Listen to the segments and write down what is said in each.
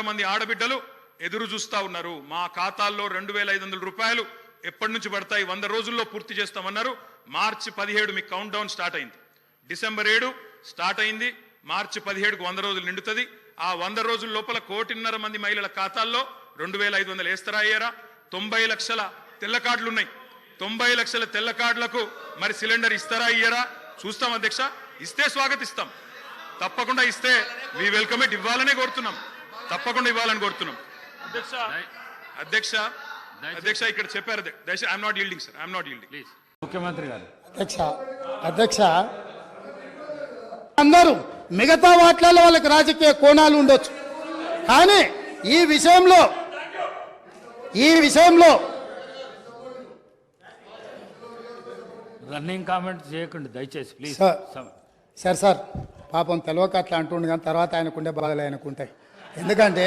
మంది ఆడబిడ్డలు ఎదురు చూస్తా ఉన్నారు. మా ఖాతాల్లో 2500 రూపాయలు ఎప్పటి నుంచి పడతాయి, 100 రోజుల్లో పూర్తి చేస్తామన్నారు. మార్చి 17 మీకు కౌంట్ డౌన్ స్టార్ట్ అయింది. డిసెంబర్ 7 స్టార్ట్ అయింది. మార్చి 17కు 100 రోజులు నిండుతుంది. ఆ 100 రోజుల లోపల 1.5 కోటి మంది మహిళల ఖాతాల్లో 2500 వేస్తారా అయ్యారా? 90 లక్షల తెల్ల కార్డులు ఉన్నాయి. 90 లక్షల తెల్ల కార్డులకు మరి సిలిండర్ ఇస్తారా అయ్యారా? చూస్తాం అధ్యక్ష. ఇస్తే స్వాగతిస్తాం, తప్పకుండా ఇస్తే మీ వెల్కమ్ ఇట్ ఇవ్వాలనే కోరుతున్నాం, తప్పకుండా ఇవ్వాలని కోరుతున్నాం. అధ్యక్ష ఇక్కడ చెప్పారు. I'm not yielding sir, I'm not yielding. Please ముఖ్యమంత్రి గారు. అధ్యక్ష అందరూ మిగతా వాటిలలో వాళ్ళకి రాజకీయ కోణాలు ఉండొచ్చు, కానీ ఈ విషయంలో రన్నింగ్ కామెంట్ చేయకండి దయచేసి ప్లీజ్. సార్ పాపం తెలియక అట్లా అంటుండే, కానీ తర్వాత ఆయనకుండే బాధలు ఆయనకుంటాయి. ఎందుకంటే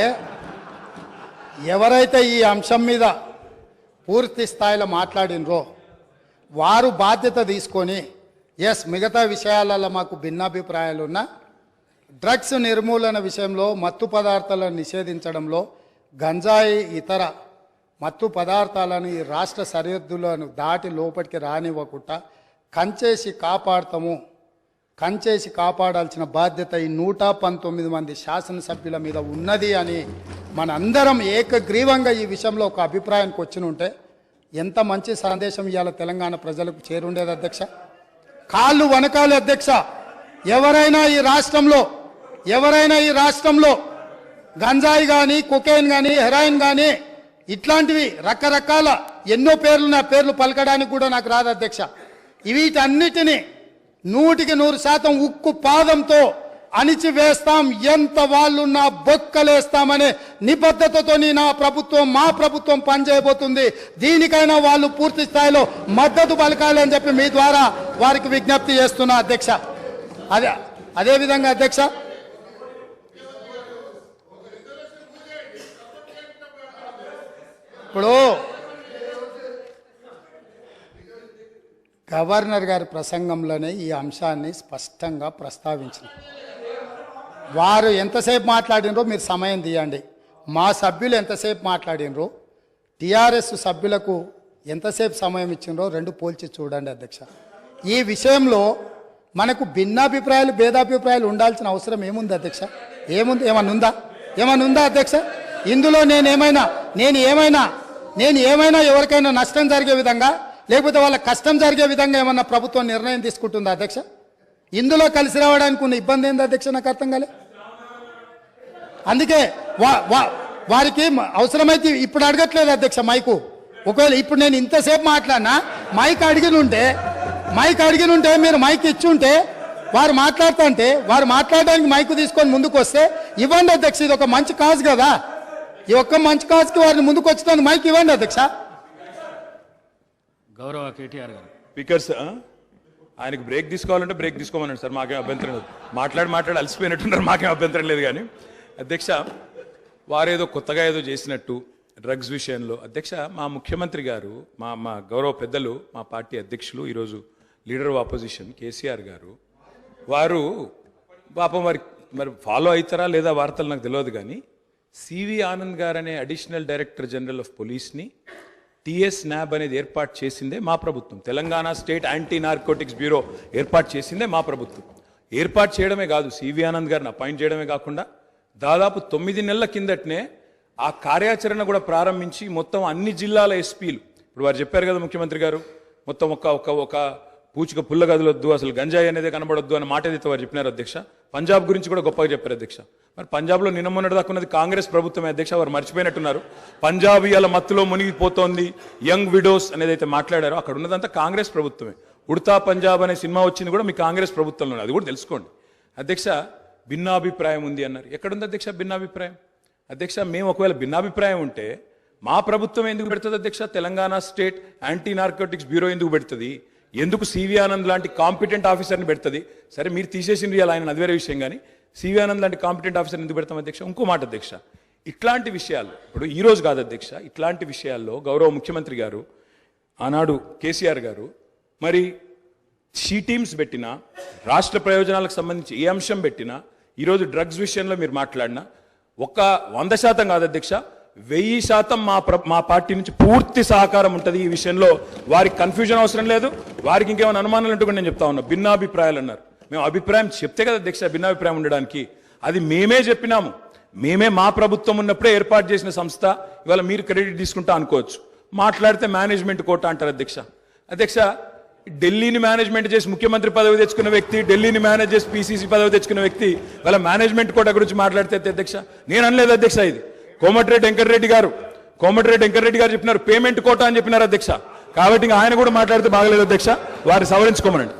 ఎవరైతే ఈ అంశం మీద పూర్తి స్థాయిలో మాట్లాడినరో వారు బాధ్యత తీసుకొని మిగతా విషయాలలో మాకు భిన్నాభిప్రాయాలు ఉన్న డ్రగ్స్ నిర్మూలన విషయంలో, మత్తు పదార్థాలను నిషేధించడంలో, గంజాయి ఇతర మత్తు పదార్థాలను ఈ రాష్ట్ర సరిహద్దులను దాటి లోపలికి రానివ్వకుండా కంచేసి కాపాడాల్సిన బాధ్యత ఈ 119 మంది శాసనసభ్యుల మీద ఉన్నది అని మనందరం ఏకగ్రీవంగా ఈ విషయంలో ఒక అభిప్రాయానికి వచ్చి ఉంటే ఎంత మంచి సందేశం ఇవాళ తెలంగాణ ప్రజలకు చేరుండేది అధ్యక్ష. కాళ్ళు వనకాలి అధ్యక్ష. ఎవరైనా ఈ రాష్ట్రంలో గంజాయి కానీ, కొకైన్ కానీ, హెరాయిన్ కానీ ఇట్లాంటివి రకరకాల ఎన్నో పేర్లు పలకడానికి కూడా నాకు రాదు అధ్యక్ష. వీటన్నిటినీ 100% ఉక్కు పాదంతో అణిచివేస్తాం, ఎంత వాళ్ళున్నా బొక్కలేస్తామనే నిబద్ధతతో మా ప్రభుత్వం పనిచేయబోతుంది. దీనికైనా వాళ్ళు పూర్తి స్థాయిలో మద్దతు పలకాలి అని చెప్పి మీ ద్వారా వారికి విజ్ఞప్తి చేస్తున్నా అధ్యక్ష. అదేవిధంగా అధ్యక్ష, ఇప్పుడు గవర్నర్ గారి ప్రసంగంలోనే ఈ అంశాన్ని స్పష్టంగా ప్రస్తావించారు. వారు ఎంతసేపు మాట్లాడినరో మీరు సమయం తీయండి. మా సభ్యులు ఎంతసేపు మాట్లాడినరో, టీఆర్ఎస్ సభ్యులకు ఎంతసేపు సమయం ఇచ్చినరో రెండు పోల్చి చూడండి అధ్యక్ష. ఈ విషయంలో మనకు భిన్నాభిప్రాయాలు, భేదాభిప్రాయాలు ఉండాల్సిన అవసరం ఏముంది అధ్యక్ష? ఏమన్నా ఉందా అధ్యక్ష? ఇందులో నేను ఏమైనా ఎవరికైనా నష్టం జరిగే విధంగా, లేకపోతే వాళ్ళ కష్టం జరిగే విధంగా ఏమన్నా ప్రభుత్వం నిర్ణయం తీసుకుంటుందా అధ్యక్ష? ఇందులో కలిసి రావడానికి ఉన్న ఇబ్బంది ఏంది అధ్యక్ష? నాకు అర్థం కాలే. అందుకే వారికి అవసరమైతే ఇప్పుడు అడగట్లేదు అధ్యక్ష మైకు. ఒకవేళ ఇప్పుడు నేను ఇంతసేపు మాట్లాడినా మైక్ అడిగిన ఉంటే మీరు మైక్ ఇచ్చి ఉంటే వారు మాట్లాడడానికి మైకు తీసుకొని ముందుకు వస్తే ఇవ్వండి అధ్యక్ష. ఇది ఒక మంచి కాజ్ కదా. ఈ ఒక్క మంచి కాజ్కి వారిని ముందుకు వచ్చిన మైక్ ఇవ్వండి అధ్యక్ష. గౌరవ కేటీఆర్ గారు. స్పీకర్స్ ఆయనకు బ్రేక్ తీసుకోవాలంటే బ్రేక్ తీసుకోమన్నాడు సార్, మాకేం అభ్యంతరం లేదు. మాట్లాడి అలసిపోయినట్టున్నారు, మాకేం అభ్యంతరం లేదు. కానీ అధ్యక్ష, వారేదో కొత్తగా ఏదో చేసినట్టు డ్రగ్స్ విషయంలో అధ్యక్ష, మా ముఖ్యమంత్రి గారు, మా గౌరవ పెద్దలు, మా పార్టీ అధ్యక్షులు, ఈరోజు లీడర్ ఆఫ్ ఆపోజిషన్ కేసీఆర్ గారు, వారు పాపం మరి ఫాలో అవుతారా లేదా వార్తలు నాకు తెలియదు, కానీ సివి ఆనంద్ గారు అనే అడిషనల్ డైరెక్టర్ జనరల్ ఆఫ్ పోలీస్ని టిఎస్ న్యాబ్ అనేది ఏర్పాటు చేసిందే మా ప్రభుత్వం. Telangana state anti narcotics bureau ఏర్పాటు చేసిందే మా ప్రభుత్వం. ఏర్పాటు చేయడమే కాదు, సివి ఆనంద్ గారిని అపాయింట్ చేయడమే కాకుండా దాదాపు 9 నెలల కిందటనే ఆ కార్యాచరణ కూడా ప్రారంభించి మొత్తం అన్ని జిల్లాల ఎస్పీలు, ఇప్పుడు వారు చెప్పారు కదా ముఖ్యమంత్రి గారు, మొత్తం ఒక పూచిక పుల్ల గదులొద్దు, అసలు గంజాయి అనేది కనబడొద్దు అన్న మాట ఏదైతే వారు చెప్పినారు అధ్యక్ష. పంజాబ్ గురించి కూడా గొప్పగా చెప్పారు అధ్యక్ష. మరి పంజాబ్లో నిన్న మొన్నటి దాకా ఉన్నది కాంగ్రెస్ ప్రభుత్వమే అధ్యక్ష, వారు మర్చిపోయినట్టున్నారు. పంజాబ్ ఇవాళ మత్తులో మునిగిపోతోంది, యంగ్ విడోస్ అనేది అయితే మాట్లాడారో అక్కడ ఉన్నదంతా కాంగ్రెస్ ప్రభుత్వమే. ఉడతా పంజాబ్ అనే సినిమా వచ్చింది కూడా మీ కాంగ్రెస్ ప్రభుత్వంలో, అది కూడా తెలుసుకోండి అధ్యక్ష. భిన్నాభిప్రాయం ఉంది అన్నారు, ఎక్కడుంది అధ్యక్ష భిన్నాభిప్రాయం? అధ్యక్ష, మేము ఒకవేళ భిన్నాభిప్రాయం ఉంటే మా ప్రభుత్వం ఎందుకు పెడుతుంది అధ్యక్ష? Telangana state anti narcotics bureau ఎందుకు పెడుతుంది? ఎందుకు సివి ఆనంద్ లాంటి కాంపిటెంట్ ఆఫీసర్ని పెడుతుంది? సరే మీరు తీసేసింది ఆయన, అది వేరే విషయం, కానీ సివి ఆనంద్ లాంటి కాంపిటెంట్ ఆఫీసర్ని ఎందుకు పెడతాం అధ్యక్ష? ఇంకో మాట అధ్యక్ష, ఇట్లాంటి విషయాలు ఇప్పుడు ఈ రోజు కాదు అధ్యక్ష, ఇట్లాంటి విషయాల్లో గౌరవ ముఖ్యమంత్రి గారు ఆనాడు కేసీఆర్ గారు మరి షీ టీమ్స్ పెట్టినా, రాష్ట్ర ప్రయోజనాలకు సంబంధించి ఏ అంశం పెట్టినా, ఈరోజు డ్రగ్స్ విషయంలో మీరు మాట్లాడినా ఒక 100% కాదు అధ్యక్ష, 1000% మా పార్టీ నుంచి పూర్తి సహకారం ఉంటుంది ఈ విషయంలో. వారికి కన్ఫ్యూజన్ అవసరం లేదు, వారికి ఇంకేమైనా అనుమానాలు ఉంటే కూడా నేను చెప్తా ఉన్నా. భిన్నాభిప్రాయాలు అన్నారు, మేము అభిప్రాయం చెప్తే కదా అధ్యక్ష భిన్నాభిప్రాయం ఉండడానికి. అది మేమే చెప్పినాము, మేమే మా ప్రభుత్వం ఉన్నప్పుడే ఏర్పాటు చేసిన సంస్థ. ఇవాళ మీరు క్రెడిట్ తీసుకుంటా అనుకోవచ్చు, మాట్లాడితే మేనేజ్మెంట్ కోట అంటారు అధ్యక్ష. అధ్యక్ష, ఢిల్లీని మేనేజ్మెంట్ చేసి ముఖ్యమంత్రి పదవి తెచ్చుకున్న వ్యక్తి, ఢిల్లీని మేనేజ్ చేసి పీసీసీ పదవి తెచ్చుకున్న వ్యక్తి వాళ్ళ మేనేజ్మెంట్ కోట గురించి మాట్లాడితే అధ్యక్ష నేను అనలేదు అధ్యక్ష. ఇది కోమటిరెడ్డి వెంకటరెడ్డి గారు చెప్పినారు, పేమెంట్ కోట అని చెప్పినారు అధ్యక్ష. కాబట్టి ఆయన కూడా మాట్లాడితే బాగలేదు అధ్యక్ష, వారిని సవరించుకోమనండి.